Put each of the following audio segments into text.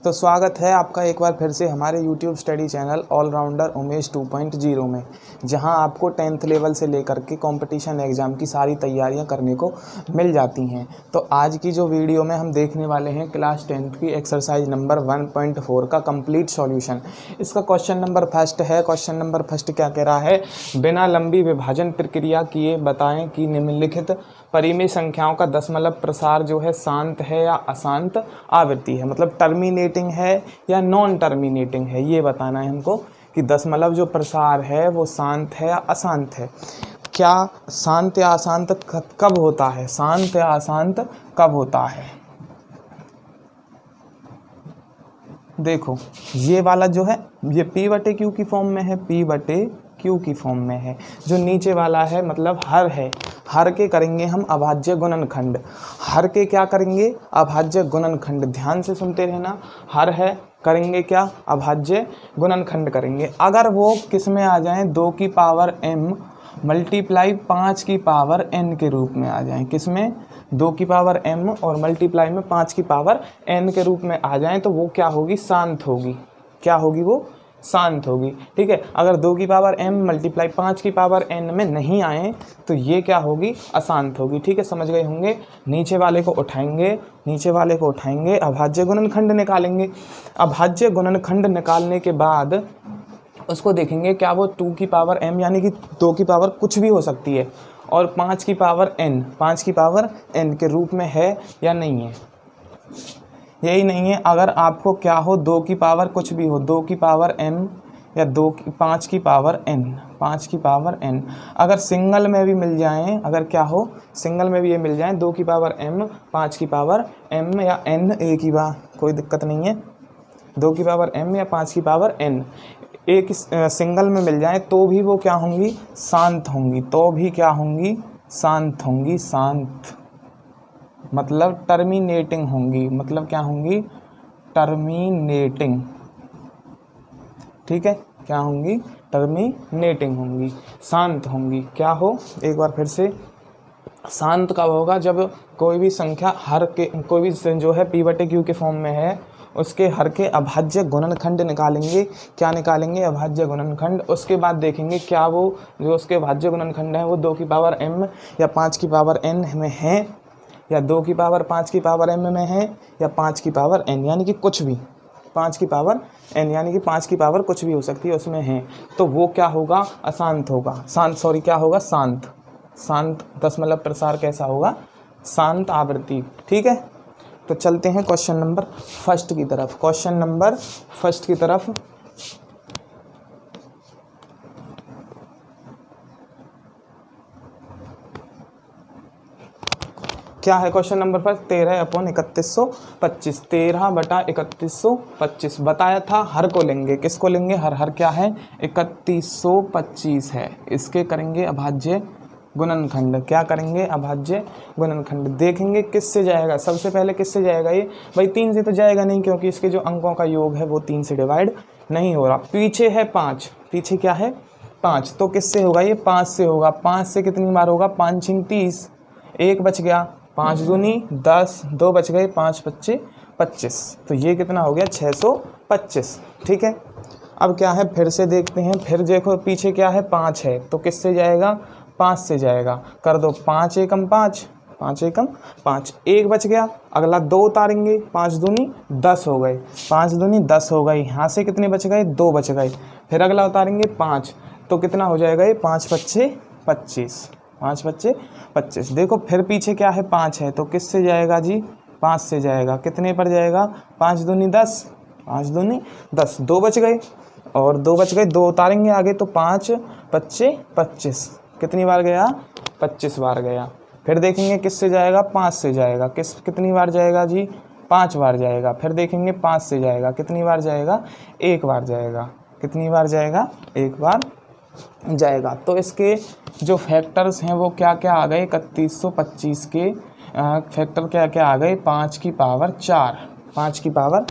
तो स्वागत है आपका एक बार फिर से हमारे YouTube study channel allrounder Umesh 2.0 में, जहां आपको 10th लेवल से लेकर के कंपटीशन एग्ज़ाम की सारी तैयारियां करने को मिल जाती हैं। तो आज की जो वीडियो में हम देखने वाले हैं क्लास 10th की एक्सरसाइज नंबर 1.4 का कंप्लीट सॉल्यूशन। इसका क्वेश्चन नंबर फर्स्ट है। क्वेश्चन नंबर फर्स्ट क्या कह रहा है, बिना लंबी विभाजन प्रक्रिया किए बताएं कि निम्नलिखित परिमेय संख्याओं का दशमलव प्रसार जो है शांत है या अशांत आवृत्ति है, मतलब टर्मिनेटिंग है या नॉन टर्मिनेटिंग है। ये बताना है हमको कि दशमलव जो प्रसार है वो शांत है या अशांत है। क्या शांत या अशांत कब होता है, शांत या अशांत कब होता है। देखो ये वाला जो है ये P/Q की फॉर्म में है, P/Q की फॉर्म में है। जो नीचे वाला है मतलब हर है, हर के करेंगे हम अभाज्य गुणनखंड। हर के क्या करेंगे, अभाज्य गुणनखंड। ध्यान से सुनते रहना, हर है करेंगे क्या, अभाज्य गुणनखंड करेंगे। अगर वो किस में आ जाएं, 2 की पावर m मल्टीप्लाई 5 की पावर n के रूप में आ जाएं। किस में, 2 की पावर m और मल्टीप्लाई में 5 की पावर n के रूप में आ जाएं, तो वो क्या होगी, शांत होगी। क्या होगी, वो शांत होगी। ठीक है। अगर 2 की पावर m मल्टीप्लाई 5 की पावर n में नहीं आए तो ये क्या होगी, अशांत होगी। ठीक है, समझ गए होंगे। नीचे वाले को उठाएंगे, नीचे वाले को उठाएंगे, अभाज्य गुणनखंड निकालेंगे। अभाज्य गुणनखंड निकालने के बाद उसको देखेंगे क्या वो 2 की पावर m यानी कि 2 की पावर कुछ भी हो सकती है और 5 की पावर n, 5 की पावर n के रूप में है या नहीं है। यही नहीं है। अगर आपको क्या हो, 2 की पावर कुछ भी हो, 2 की पावर m या 5 की पावर n, 5 की पावर n अगर सिंगल में भी मिल जाएं, अगर क्या हो सिंगल में भी ये मिल जाएं, 2 की पावर m, 5 की पावर m या n, एक ही बात, कोई दिक्कत नहीं है। 2 की पावर m या 5 की पावर n एक सिंगल में मिल जाए तो भी वो क्या होंगी, शांत होंगी। तो भी क्या होंगी, शांत होंगी। शांत मतलब टर्मिनेटिंग होंगी, मतलब क्या होंगी, टर्मिनेटिंग। ठीक है, क्या होंगी, टर्मिनेटिंग होंगी, शांत होंगी। क्या हो, एक बार फिर से, शांत कब होगा, जब कोई भी संख्या हर के, कोई भी जो है P/Q के फॉर्म में है उसके हर के अभाज्य गुणनखंड निकालेंगे। क्या निकालेंगे, अभाज्य गुणनखंड। उसके बाद देखेंगे क्या वो जो उसके अभाज्य गुणनखंड है वो 2 की पावर m या 5 की पावर n में है, या 2 की पावर 5 की पावर m में है, या 5 की पावर n यानी कि कुछ भी, 5 की पावर n यानी कि 5 की पावर कुछ भी हो सकती है उसमें है, तो वो क्या होगा, अशांत होगा। क्या होगा, शांत। शांत दशमलव प्रसार कैसा होगा, शांत आवृत्ति। ठीक है, तो चलते हैं क्वेश्चन नंबर फर्स्ट की तरफ। क्वेश्चन नंबर फर्स्ट की तरफ क्या है, क्वेश्चन नंबर फर्स्ट 13/3125, 13/3125 बताया था। हर को लेंगे, किसको लेंगे, हर क्या है, 3125 है। इसके करेंगे अभाज्य गुणनखंड। क्या करेंगे, अभाज्य गुणनखंड। देखेंगे किससे जाएगा, सबसे पहले किससे जाएगा ये, भाई 3 से तो जाएगा नहीं, क्योंकि इसके जो अंकों का योग है वो 3 से डिवाइड नहीं हो रहा। पीछे है 5, पीछे क्या है 5, तो किससे होगा, ये 5 से होगा। 5 से कितनी बार होगा, 5 × 30, 1 बच गया, 5 दूनी 10, 2 बच गए, 5 × 5 = 25, तो ये कितना हो गया, 625। ठीक है, अब क्या है, फिर से देखते हैं। फिर देखो पीछे क्या है, 5 है, तो किससे जाएगा, 5 से जाएगा। कर दो 5 × 1 = 5, 5 × 1 = 5, 1 बच गया। अगला 2 उतारेंगे, 5 दूनी 10 हो गए, 5 दूनी 10 हो गई। यहाँ से कितने बच गए, 2 बच गए। फिर अगला उतारेंगे 5, तो कितना हो जाएगा ये, 5 × 5 = 25, 5 × 5 = 25। देखो फिर पीछे क्या है, 5 है, तो किससे जाएगा जी, 5 से जाएगा। कितने पर जाएगा, 5 दूनी 10, 5 दूनी 10, 2 बच गए और 2 बच गए, 2 उतारेंगे आगे, तो 5 × 5 = 25, कितनी बार गया, 25 बार गया। फिर देखेंगे किससे जाएगा, 5 से जाएगा। कितनी बार जाएगा जी, 5 बार जाएगा। फिर देखेंगे 5 से जाएगा, कितनी बार जाएगा, 1 बार जाएगा। कितनी बार जाएगा, 1 बार जाएगा। तो इसके जो फैक्टर्स हैं वो क्या क्या आ गए, 3125 के फैक्टर क्या क्या आ गए, 5 की पावर 4, 5 की पावर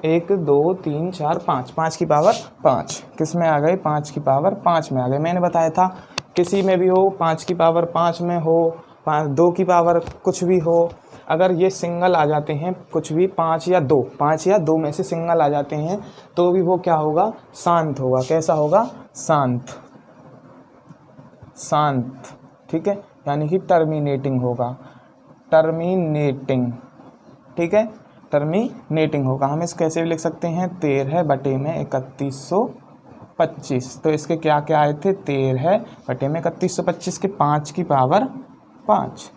1 2 3 4 5, 5 की पावर 5 किस में आ गए, 5 की पावर 5 में आ गए। मैंने बताया था किसी में भी हो, 5 की पावर 5 में हो, 2 की पावर कुछ भी हो, अगर ये सिंगल आ जाते हैं कुछ भी 5 या 2 में से सिंगल आ जाते हैं तो भी वो क्या होगा, शांत होगा। कैसा होगा, शांत, शांत, ठीक है, यानी कि टर्मिनेटिंग होगा, टर्मिनेटिंग, ठीक है, टर्मिनेटिंग होगा। हम इसको कैसे भी लिख सकते हैं, 13 बटे में 3125। तो इसके क्या क्या आए थे, 13 बटे में 3125 के 5 की पावर 5,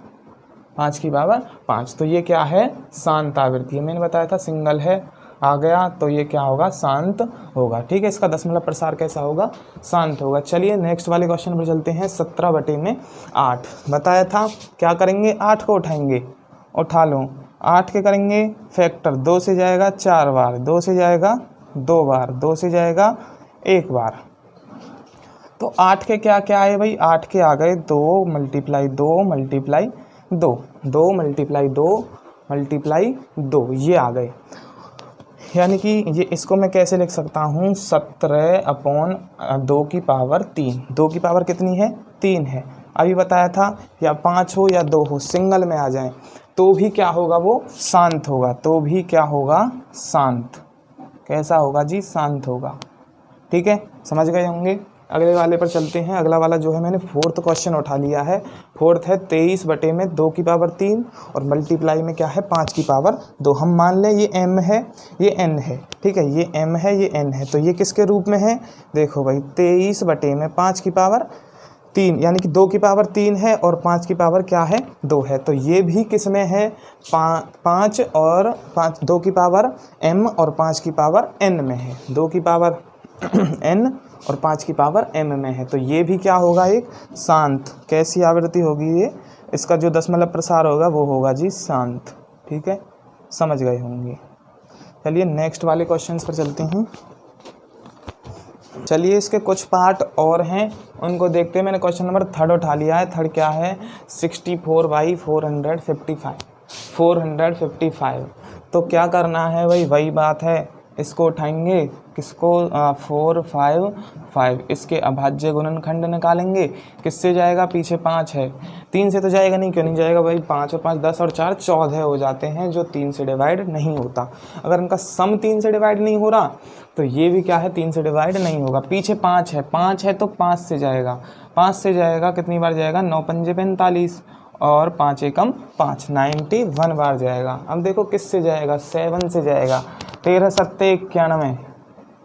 5 की पावर 5। तो ये क्या है, शांत आवृत्ति है। मैंने बताया था सिंगल है आ गया तो ये क्या होगा, शांत होगा। ठीक है, इसका दशमलव प्रसार कैसा होगा, शांत होगा। चलिए नेक्स्ट वाले क्वेश्चन पर चलते हैं। 17 बटे में 8 बताया था, क्या करेंगे, 8 को उठाएंगे, उठा लो, 8 के करेंगे फैक्टर, 2 से जाएगा 4 बार, 2 से जाएगा 2 बार, 2 से जाएगा 1 बार। तो 8 के क्या क्या आए भाई, 8 के आ गए 2 मल्टीप्लाई 2 मल्टीप्लाई 2, 2 मल्टीप्लाई 2 मल्टीप्लाई 2, ये आ गए। यानी कि ये इसको मैं कैसे लिख सकता हूँ, 17/2 की पावर 3। 2 की पावर कितनी है, 3 है। अभी बताया था या 5 हो या 2 हो, सिंगल में आ जाए तो भी क्या होगा, वो शांत होगा, तो भी क्या होगा, शांत। कैसा होगा जी, शांत होगा। ठीक है, समझ गए होंगे। अगले वाले पर चलते हैं। अगला वाला जो है मैंने 4th क्वेश्चन उठा लिया है। 4th है 23 बटे में 2 की पावर 3 और मल्टीप्लाई में क्या है, 5 की पावर 2। हम मान लें ये m है, ये n है, ठीक है, ये m है, ये n है, तो ये किसके रूप में है, देखो भाई 23 बटे में 5 की पावर 3, यानी कि 2 की पावर 3 है और 5 की पावर क्या है, 2 है। तो ये भी किस में है, 5 और 5, 2 की पावर m और 5 की पावर n में है, 2 की पावर n और 5 की पावर m में है। तो ये भी क्या होगा, एक शांत। कैसी आवृत्ति होगी ये, इसका जो दशमलव प्रसार होगा वो होगा जी शांत। ठीक है, समझ गए होंगे। चलिए नेक्स्ट वाले क्वेश्चंस पर चलते हैं। चलिए इसके कुछ पार्ट और हैं, उनको देखते हैं। मैंने क्वेश्चन नंबर 3 उठा लिया है। 3 क्या है, 64/455, 455। तो क्या करना है भाई, वही बात है, इसको उठाएंगे, किसको, 455, इसके अभाज्य गुणनखंड निकालेंगे। किससे जाएगा, पीछे 5 है, 3 से तो जाएगा नहीं, क्यों नहीं जाएगा भाई, 5 और 5 10 और 4 14 हो जाते हैं, जो 3 से डिवाइड नहीं होता। अगर इनका सम 3 से डिवाइड नहीं हो रहा तो ये भी क्या है, 3 से डिवाइड नहीं होगा। पीछे 5 है, 5 है तो 5 से जाएगा, 5 से जाएगा, कितनी बार जाएगा, 9 पंजे 45 और 5 एकम 5, 91 बार जाएगा। अब देखो किससे जाएगा, 7 से जाएगा, 13 सत्ते 91,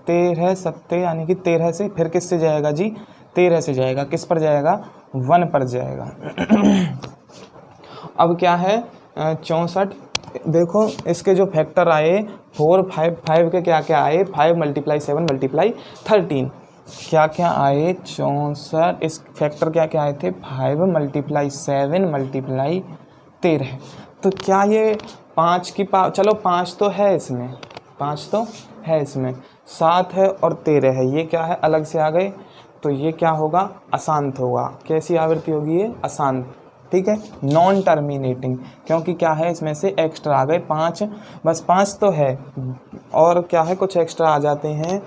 13 सत्ते यानी कि 13 से, फिर किससे जाएगा जी, 13 से जाएगा, किस पर जाएगा, 1 पर जाएगा। अब क्या है, 64। देखो इसके जो फैक्टर आए 4 5 5 के क्या क्या आए, 5 × 7 × 13, क्या क्या आए, 64। इस फैक्टर क्या क्या आए थे, 5 × 7 × 13। तो क्या ये 5 की पावर, चलो 5 तो है इसमें, 5 तो है इसमें, 7 है और 13 है, ये क्या है, अलग से आ गए, तो ये क्या होगा, अशांत होगा। कैसी आवृत्ति होगी ये, अशांत। ठीक है, नॉन टर्मिनेटिंग, क्योंकि क्या है, इसमें से एक्स्ट्रा आ गए 5, बस 5 तो है और क्या है, कुछ एक्स्ट्रा आ जाते हैं।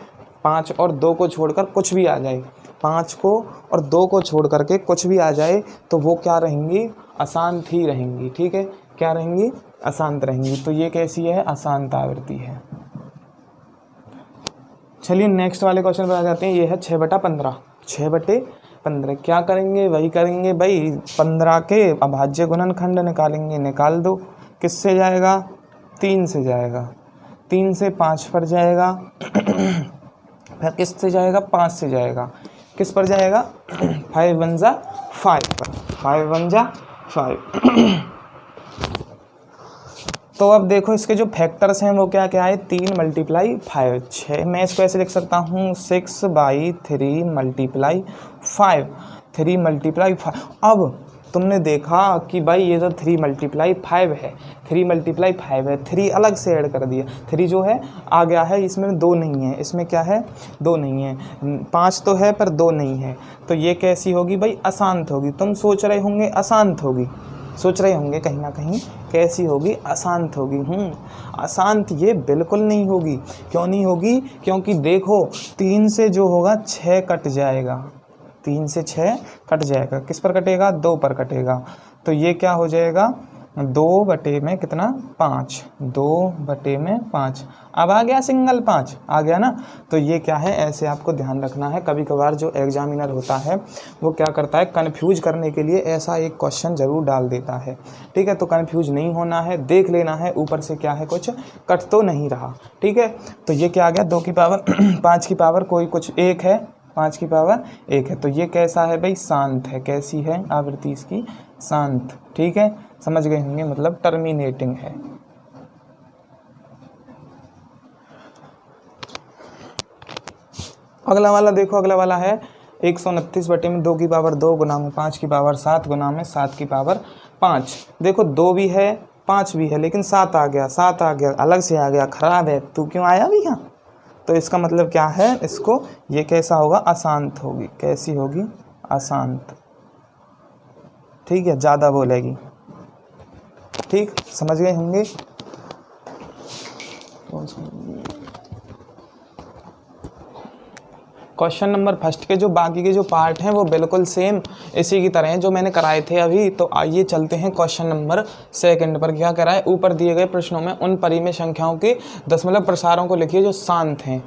5 और 2 को छोड़कर कुछ भी आ जाए, 5 को और 2 को छोड़ करके कुछ भी आ जाए तो वो क्या रहेंगी, अशांत ही रहेंगी। ठीक है, क्या रहेंगी, अशांत रहेंगी। तो ये कैसी है, अशांत आवृत्ति है। चलिए नेक्स्ट वाले क्वेश्चन पर आ जाते हैं। ये है 6/15, 6/15। क्या करेंगे, वही करेंगे भाई, 15 के अभाज्य गुणनखंड निकालेंगे, निकाल दो। किससे जाएगा, 3 से जाएगा, 3 से 5 पर जाएगा, फिर किससे जाएगा, 5 से जाएगा, किस पर जाएगा, 5 × 1 = 5 पर, 5 × 1 = 5। तो अब देखो इसके जो फैक्टर्स हैं वो क्या क्या है, 3 × 5 6। मैं इसको ऐसे लिख सकता हूँ 6/3 × 5, 3 × 5। अब तुमने देखा कि भाई ये तो 3 × 5 है, 3 × 5 है, 3 अलग से ऐड कर दिया, 3 जो है आ गया है, इसमें 2 नहीं है, इसमें क्या है, 2 नहीं है, 5 तो है पर 2 नहीं है। तो ये कैसी होगी भाई, अशांत होगी। तुम सोच रहे होंगे अशांत होगी, सोच रहे होंगे कहीं ना कहीं, कैसी होगी, अशांत होगी। अशांत ये बिल्कुल नहीं होगी। क्यों नहीं होगी, क्योंकि देखो 3 से जो होगा 6 कट जाएगा, 3 से 6 कट जाएगा, किस पर कटेगा, 2 पर कटेगा। तो ये क्या हो जाएगा, 2 बटे में कितना 5, 2 बटे में 5। अब आ गया सिंगल 5, आ गया ना। तो ये क्या है, ऐसे आपको ध्यान रखना है। कभी कभार जो एग्जामिनर होता है वो क्या करता है, कन्फ्यूज करने के लिए ऐसा एक क्वेश्चन ज़रूर डाल देता है। ठीक है, तो कन्फ्यूज नहीं होना है, देख लेना है ऊपर से क्या है, कुछ कट तो नहीं रहा। ठीक है, तो ये क्या आ गया, 2 की पावर 5 की पावर कोई कुछ 1 है, 5 की पावर 1 है। तो ये कैसा है भाई, शांत है। कैसी है आवृत्ति इसकी, शांत। ठीक है, समझ गए होंगे, मतलब टर्मिनेटिंग है। अगला वाला देखो, अगला वाला है 129 बटे में 2 की पावर 2 गुना में 5 की पावर 7 गुना में 7 की पावर 5। देखो 2 भी है 5 भी है, लेकिन 7 आ गया, 7 आ गया, अलग से आ गया, खराब है, तू क्यों आया भी यहाँ। तो इसका मतलब क्या है, इसको ये कैसा होगा, अशांत होगी। कैसी होगी, अशांत। ठीक है, ज़्यादा बोलेगी। ठीक, समझ गए होंगे। क्वेश्चन नंबर फर्स्ट के जो बाकी के जो पार्ट हैं वो बिल्कुल सेम इसी की तरह हैं जो मैंने कराए थे अभी। तो आइए चलते हैं क्वेश्चन नंबर सेकंड पर। क्या करा है, ऊपर दिए गए प्रश्नों में उन परिमेय संख्याओं के दशमलव प्रसारों को लिखिए जो शांत हैं।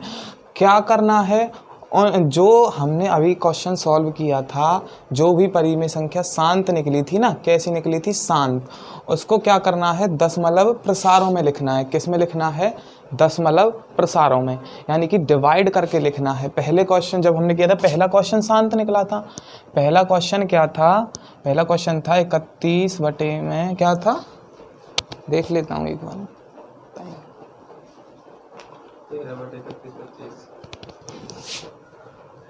क्या करना है, जो हमने अभी क्वेश्चन सॉल्व किया था, जो भी परिमेय संख्या शांत निकली थी ना, कैसी निकली थी, शांत, उसको क्या करना है, दशमलव प्रसारों में लिखना है। किस में लिखना है, दशमलव प्रसारों में, यानी कि डिवाइड करके लिखना है। पहले क्वेश्चन जब हमने किया था, पहला क्वेश्चन शांत निकला था। पहला क्वेश्चन क्या था, पहला क्वेश्चन था 31 बटे में क्या था, देख लेता हूँ एक बार,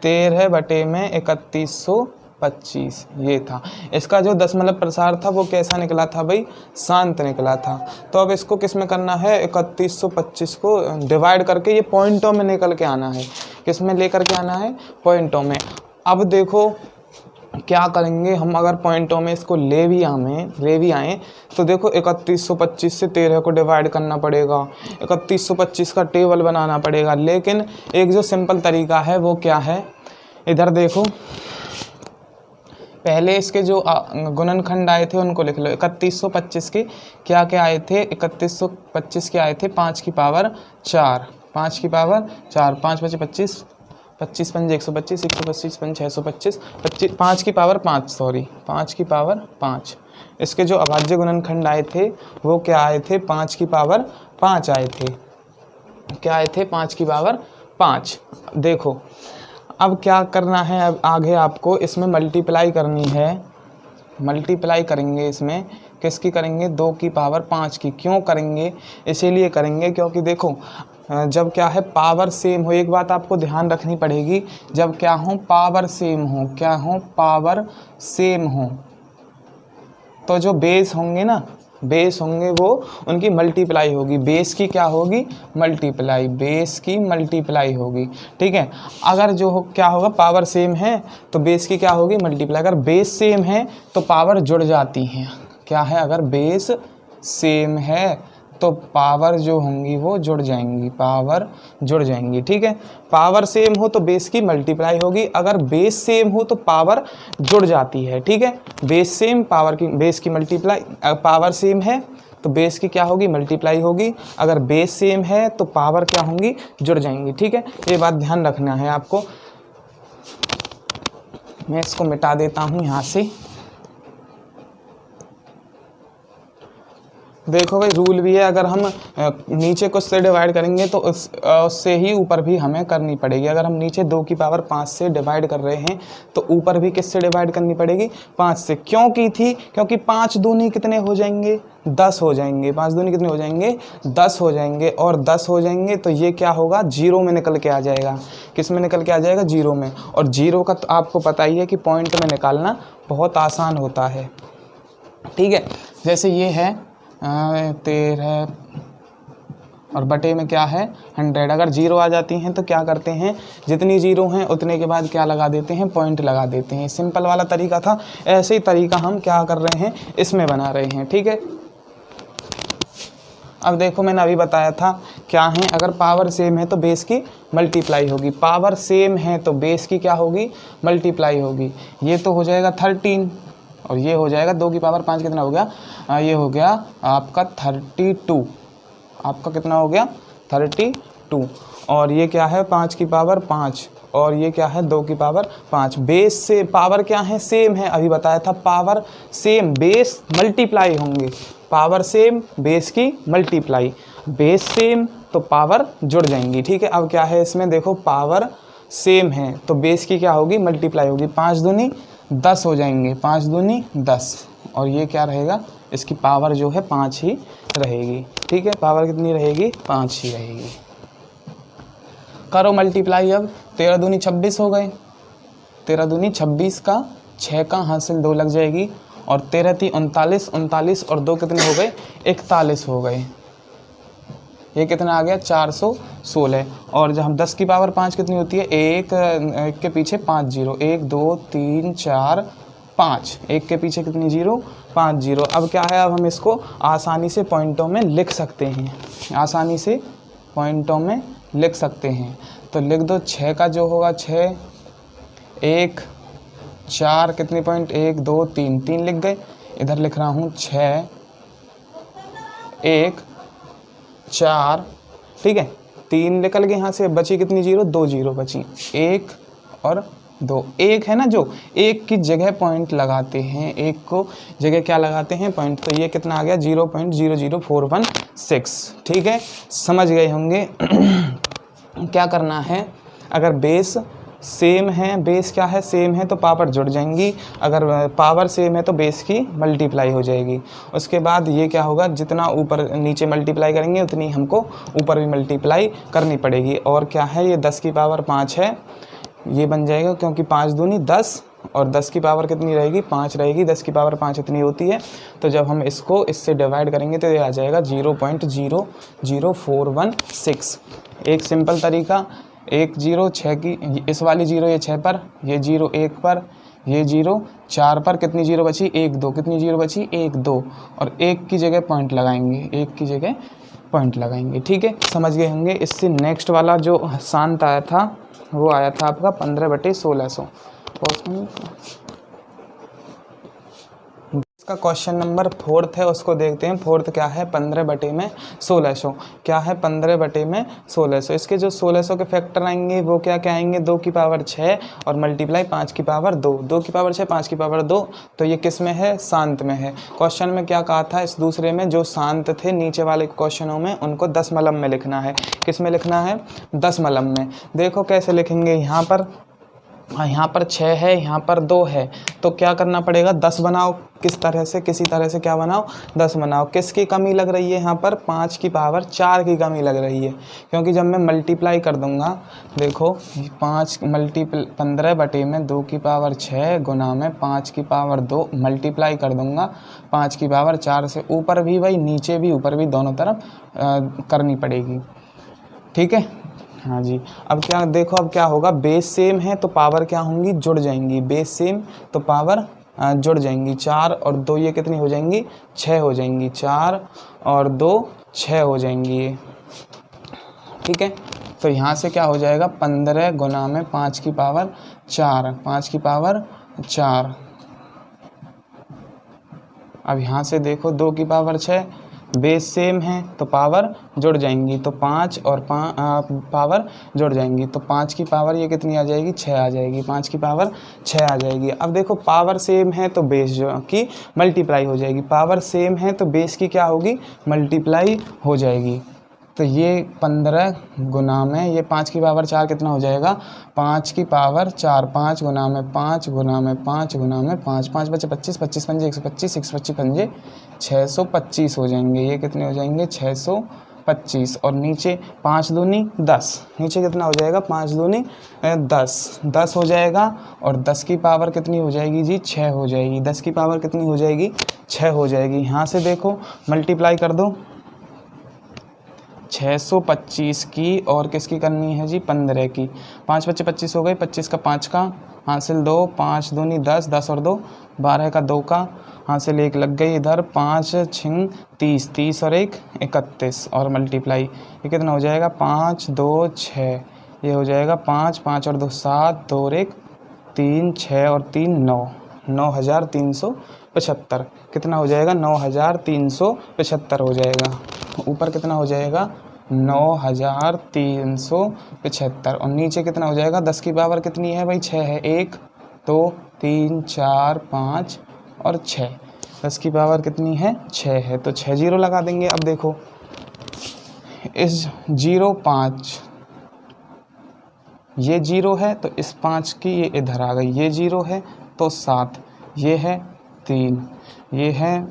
13 बटे में 3125 ये था। इसका जो दशमलव प्रसार था वो कैसा निकला था भाई, शांत निकला था। तो अब इसको किस में करना है, 3125 को डिवाइड करके ये पॉइंटों में निकल के आना है। किस में लेकर के आना है, पॉइंटों में। अब देखो क्या करेंगे हम, अगर पॉइंटों में इसको ले भी आए तो देखो 3125 से 13 को डिवाइड करना पड़ेगा, 3125 का टेबल बनाना पड़ेगा। लेकिन एक जो सिंपल तरीका है वो क्या है, इधर देखो, पहले इसके जो गुणनखंड आए थे उनको लिख लो। 3125 के क्या क्या आए थे, 3125 के आए थे 5 की पावर 4, 5 की पावर 4, 5 बचे 25, 25 पंजे 125, 125 पंजे 625, 5 की पावर 5, सॉरी 5 की पावर 5। इसके जो अभाज्य गुणनखंड आए थे वो क्या आए थे, 5 की पावर 5 आए थे। क्या आए थे, 5 की पावर 5। देखो अब क्या करना है, अब आगे आपको इसमें मल्टीप्लाई करनी है। मल्टीप्लाई करेंगे इसमें, किसकी करेंगे, 2 की पावर 5 की। क्यों करेंगे, इसीलिए करेंगे क्योंकि देखो जब क्या है, पावर सेम हो, एक बात आपको ध्यान रखनी पड़ेगी, जब क्या हो, पावर सेम हो, क्या हो, पावर सेम हो, तो जो बेस होंगे ना, बेस होंगे वो उनकी मल्टीप्लाई होगी। बेस की क्या होगी, मल्टीप्लाई, बेस की मल्टीप्लाई होगी। ठीक है, अगर जो क्या होगा, पावर सेम है तो बेस की क्या होगी, मल्टीप्लाई। अगर बेस सेम है तो पावर जुड़ जाती हैं। क्या है, अगर बेस सेम है तो पावर जो होंगी वो जुड़ जाएंगी, पावर जुड़ जाएंगी। ठीक है, पावर सेम हो तो बेस की मल्टीप्लाई होगी, अगर बेस सेम हो तो पावर जुड़ जाती है। ठीक है, बेस सेम, पावर की, बेस की मल्टीप्लाई, पावर सेम है तो बेस की क्या होगी, मल्टीप्लाई होगी, अगर बेस सेम है तो पावर क्या होंगी, जुड़ जाएंगी। ठीक है, ये बात ध्यान रखना है आपको। मैं इसको मिटा देता हूँ यहाँ से। देखो भाई, रूल भी है, अगर हम नीचे कुछ से डिवाइड करेंगे तो उससे ही ऊपर भी हमें करनी पड़ेगी। अगर हम नीचे 2 की पावर 5 से डिवाइड कर रहे हैं तो ऊपर भी किससे डिवाइड करनी पड़ेगी, 5 से। क्यों की थी, क्योंकि 5 दूनी कितने हो जाएंगे, 10 हो जाएंगे। 5 दूनी कितने हो जाएंगे, 10 हो जाएंगे, और 10 हो जाएंगे तो ये क्या होगा, 0 में निकल के आ जाएगा। किस में निकल के आ जाएगा, 0 में। और 0 का तो आपको पता ही है कि पॉइंट में निकालना बहुत आसान होता है। ठीक है, जैसे ये है 13 और बटे में क्या है, 100। अगर 0 आ जाती हैं तो क्या करते हैं, जितनी 0 हैं उतने के बाद क्या लगा देते हैं, पॉइंट लगा देते हैं। सिंपल वाला तरीका था, ऐसे ही तरीका हम क्या कर रहे हैं, इसमें बना रहे हैं। ठीक है, अब देखो मैंने अभी बताया था क्या है, अगर पावर सेम है तो बेस की मल्टीप्लाई होगी, पावर सेम है तो बेस की क्या होगी, मल्टीप्लाई होगी। ये तो हो जाएगा 13, और ये हो जाएगा 2 की पावर 5 कितना हो गया, ये हो गया आपका 32, आपका कितना हो गया 32। और ये क्या है 5 की पावर 5 और ये क्या है 2 की पावर 5। बेस से पावर क्या है, सेम है, अभी बताया था पावर सेम बेस मल्टीप्लाई होंगे, पावर सेम बेस की मल्टीप्लाई, बेस सेम तो पावर जुड़ जाएंगी। ठीक है, अब क्या है इसमें देखो पावर सेम है तो बेस की क्या होगी मल्टीप्लाई होगी, 5 दूनी 10 हो जाएंगे, 5 दूनी 10 और ये क्या रहेगा इसकी पावर जो है 5 ही रहेगी। ठीक है, पावर कितनी रहेगी 5 ही रहेगी। करो मल्टीप्लाई, अब 13 दूनी 26 हो गए, 13 दूनी 26 का 6 का हासिल 2 लग जाएगी और 13 × 39, 39 और 2 कितने हो गए 41 हो गए, ये कितना आ गया 416। और जब हम 10 की पावर 5 कितनी होती है, एक के पीछे 5 जीरो, 1 2 3 4 5, एक के पीछे कितनी जीरो 5 जीरो। अब क्या है, अब हम इसको आसानी से पॉइंटों में लिख सकते हैं, आसानी से पॉइंटों में लिख सकते हैं। तो लिख दो 6 का जो होगा 6 1 4 कितने पॉइंट 1 2 3 3 लिख गए, इधर लिख रहा हूँ 6 1 4, ठीक है 3 निकल गए यहाँ से, बची कितनी जीरो 2 जीरो बची, 1 और 2, 1 है ना, जो 1 की जगह पॉइंट लगाते हैं, 1 को जगह क्या लगाते हैं पॉइंट, तो ये कितना आ गया 0.00416। ठीक है, समझ गए होंगे। क्या करना है, अगर बेस सेम है, बेस क्या है सेम है तो पावर जुड़ जाएंगी, अगर पावर सेम है तो बेस की मल्टीप्लाई हो जाएगी। उसके बाद ये क्या होगा, जितना ऊपर नीचे मल्टीप्लाई करेंगे उतनी हमको ऊपर भी मल्टीप्लाई करनी पड़ेगी। और क्या है, ये 10 की पावर 5 है, ये बन जाएगा क्योंकि 5 दूनी 10 और 10 की पावर कितनी रहेगी 5 रहेगी, 10 की पावर 5 इतनी होती है। तो जब हम इसको इससे डिवाइड करेंगे तो ये आ जाएगा 0.00416। एक सिंपल तरीका, 1 0 6 की, इस वाली 0 ये 6 पर, ये 0 1 पर, ये 0 4 पर, कितनी 0 बची 1 2, कितनी 0 बची 1 2 और 1 की जगह पॉइंट लगाएंगे, 1 की जगह पॉइंट लगाएंगे। ठीक है, समझ गए होंगे। इससे नेक्स्ट वाला जो शांत आया था वो आया था आपका 15/1600। इसका क्वेश्चन नंबर 4 है, उसको देखते हैं। 4 क्या है 15/1600, क्या है 15/1600। इसके जो 1600 के फैक्टर आएंगे वो क्या क्या आएंगे, 2 की पावर 6 और मल्टीप्लाई 5 की पावर 2, 2 की पावर 6 5 की पावर 2। तो ये किस में है, शांत में है। क्वेश्चन में क्या कहा था, इस दूसरे में जो शांत थे नीचे वाले क्वेश्चनों में उनको दशमलव में लिखना है। किस में लिखना है, दशमलव में। देखो कैसे लिखेंगे, यहाँ पर 6 है, यहाँ पर 2 है, तो क्या करना पड़ेगा 10 बनाओ, किस तरह से, किसी तरह से क्या बनाओ 10 बनाओ। किसकी कमी लग रही है यहाँ पर, 5 की पावर 4 की कमी लग रही है, क्योंकि जब मैं मल्टीप्लाई कर दूंगा, देखो 15/2 की पावर 6 गुना में 5 की पावर 2 मल्टीप्लाई कर दूंगा 5 की पावर 4 से, ऊपर भी वही नीचे भी, ऊपर भी दोनों तरफ करनी पड़ेगी। ठीक है, हाँ जी। अब क्या देखो, अब क्या होगा, बेस सेम है तो पावर क्या होंगी, जुड़ जाएंगी, बेस सेम तो पावर जुड़ जाएंगी। 4 और 2 ये कितनी हो जाएंगी 6 हो जाएंगी, 4 और 2 6 हो जाएंगी ये। ठीक है, तो यहाँ से क्या हो जाएगा 15 गुना में 5 की पावर 4, 5 की पावर 4। अब यहाँ से देखो 2 की पावर 6, बेस सेम है तो पावर जुड़ जाएंगी, तो 5 और पावर जुड़ जाएंगी, तो 5 की पावर ये कितनी आ जाएगी 6 आ जाएगी, 5 की पावर 6 आ जाएगी। अब देखो पावर सेम है तो बेस जो की मल्टीप्लाई हो जाएगी, पावर सेम है तो बेस की क्या होगी मल्टीप्लाई हो जाएगी। तो ये 15 गुना में ये 5 की पावर 4 कितना हो जाएगा 5 की पावर 4, 5 गुना में 5 गुना में 5 गुना में 5, 5 बचे 25, 25 पंजे 125, 125 पंजे 625 हो जाएंगे। ये कितने हो जाएंगे 625। और नीचे 5 दूनी 10, नीचे कितना हो जाएगा 5 दूनी 10, 10 हो जाएगा। और 10 की पावर कितनी हो जाएगी जी 6 हो जाएगी, 10 की पावर कितनी हो जाएगी 6 हो जाएगी। यहाँ से देखो मल्टीप्लाई कर दो 625 की और किसकी करनी है जी 15 की, 5 बच्चे 25 हो गए, 25 का 5 का हासिल 2, 5 दूनी 10, 10 और 2 12 का 2 का हासिल 1 लग गई इधर, 5 6 30, 30 और 1 31 और मल्टीप्लाई ये कितना हो जाएगा 5 2 6, ये हो जाएगा 5 5 और 2 7, 2 और 1 3, 6 और 3 9, 9375। कितना हो जाएगा? 9375 हो जाएगा। ऊपर कितना हो जाएगा? 9375। और नीचे कितना हो जाएगा? 10 की पावर कितनी है भाई? 6 है। 1 2 3 4 5 और 6। 10 की पावर कितनी है? 6 है। तो 6 जीरो लगा देंगे। अब देखो इस 05 ये 0 है तो इस 5 की ये इधर आ गई, ये 0 है तो 7, ये है 3, ये है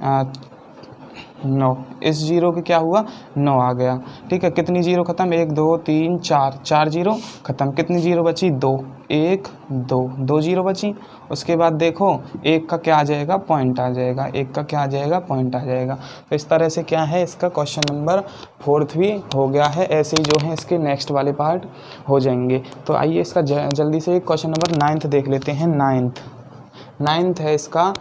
9। इस 0 के क्या हुआ? 9 आ गया। ठीक है, कितनी 0 खत्म? 1 2 3 4, 4 0 खत्म। कितनी 0 बची? 2, 1 2, 2 0 बची। उसके बाद देखो 1 का क्या आ जाएगा? पॉइंट आ जाएगा। 1 का क्या आ जाएगा? पॉइंट आ जाएगा। तो इस तरह से क्या है, इसका क्वेश्चन नंबर 4 भी हो गया है। ऐसे ही जो है इसके नेक्स्ट वाले पार्ट हो जाएंगे। तो आइए इसका जल्दी से क्वेश्चन नंबर 9 देख लेते हैं। 9 है इसका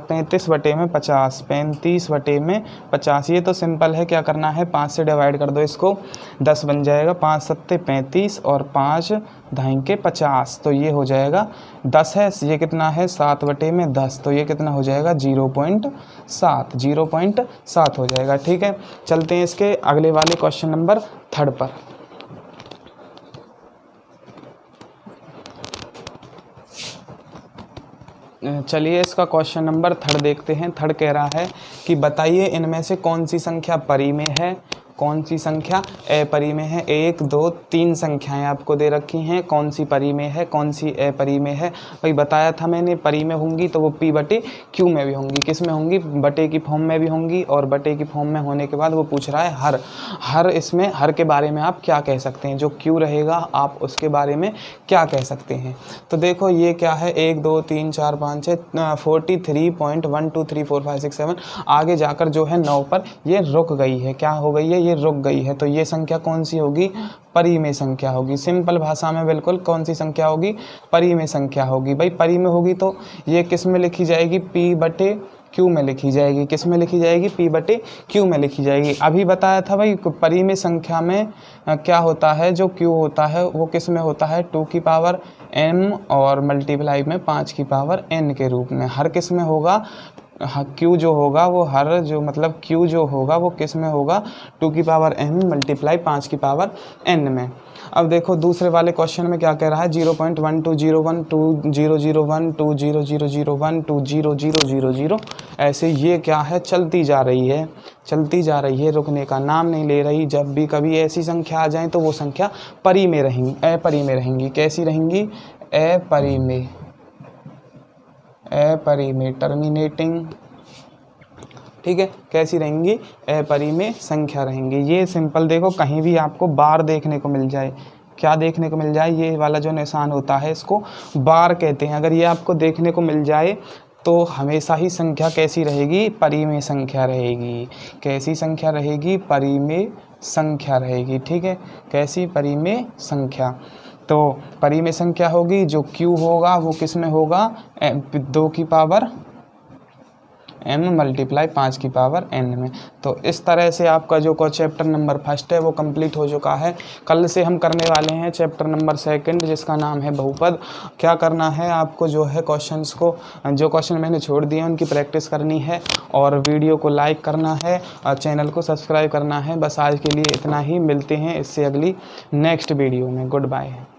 35/50, 35/50। ये तो सिंपल है, क्या करना है? 5 से डिवाइड कर दो इसको, 10 बन जाएगा। 5 सत्ते 35 और 5 धाई के 50, तो ये हो जाएगा 10 है। ये कितना है? 7/10, तो ये कितना हो जाएगा? 0.7, 0.7 हो जाएगा। ठीक है, चलते हैं इसके अगले वाले क्वेश्चन नंबर 3 पर। चलिए इसका क्वेश्चन नंबर 3 देखते हैं। 3 कह रहा है कि बताइए इनमें से कौन सी संख्या परी में है, कौन सी संख्या अपरी में है। 1 2 3 संख्याएं आपको दे रखी हैं, कौन सी परी में है, कौन सी अपरी में है। भाई बताया था मैंने, परी में होंगी तो वो p/q में भी होंगी। किस में होंगी? बटे की फॉर्म में भी होंगी। और बटे की फॉर्म में होने के बाद वो पूछ रहा है हर इसमें हर के बारे में आप क्या कह सकते हैं? जो q रहेगा आप उसके बारे में क्या कह सकते हैं? तो देखो ये क्या है? 1 2 3 4 5 6 43.1234567। आगे जाकर जो है 9 पर ये रुक गई है। क्या हो गई है? ये रुक गई है। तो ये संख्या कौन सी होगी? परी में संख्या होगी। सिंपल भाषा में बिल्कुल कौन सी संख्या होगी? परी में संख्या होगी। भाई परी में होगी तो ये किस में लिखी जाएगी? p/q में लिखी जाएगी। किस में लिखी जाएगी? p/q में लिखी जाएगी। अभी बताया था भाई परी में संख्या में क्या होता है? जो q होता है वो किस में होता है? 2 की पावर m और मल्टीप्लाई में 5 की पावर n के रूप में। हर किस में होगा? q जो होगा वो हर जो मतलब q जो होगा वो किस में होगा? 2 की पावर m मल्टीप्लाई 5 की पावर n में। अब देखो दूसरे वाले क्वेश्चन में क्या कह रहा है? 0.1201 2001 20001 20000। ऐसे ये क्या है? चलती जा रही है, चलती जा रही है, रुकने का नाम नहीं ले रही। जब भी कभी ऐसी संख्या आ जाए तो वो संख्या परी में रहेंगी, अपरी में रहेंगी। कैसी रहेंगी? अपरी में, अपरी में, टर्मिनेटिंग। ठीक है, कैसी रहेंगी? अपरी में संख्या रहेंगी। ये सिंपल देखो, कहीं भी आपको बार देखने को मिल जाए, क्या देखने को मिल जाए? ये वाला जो निशान होता है इसको बार कहते हैं। अगर ये आपको देखने को मिल जाए तो हमेशा ही संख्या कैसी रहेगी? परी में संख्या रहेगी। कैसी संख्या रहेगी? परी में संख्या रहेगी। ठीक है, कैसी? परी में संख्या। तो परी में संख्या होगी, जो q होगा वो किस में होगा? 2 की पावर m मल्टीप्लाई 5 की पावर n में। तो इस तरह से आपका जो चैप्टर नंबर 1 है वो कंप्लीट हो चुका है। कल से हम करने वाले हैं चैप्टर नंबर 2 जिसका नाम है बहुपद। क्या करना है आपको? जो है क्वेश्चंस को, जो क्वेश्चन मैंने छोड़ दिए उनकी प्रैक्टिस करनी है और वीडियो को लाइक करना है और चैनल को सब्सक्राइब करना है। बस आज के लिए इतना ही। मिलते हैं इससे अगली नेक्स्ट वीडियो में। Good bye.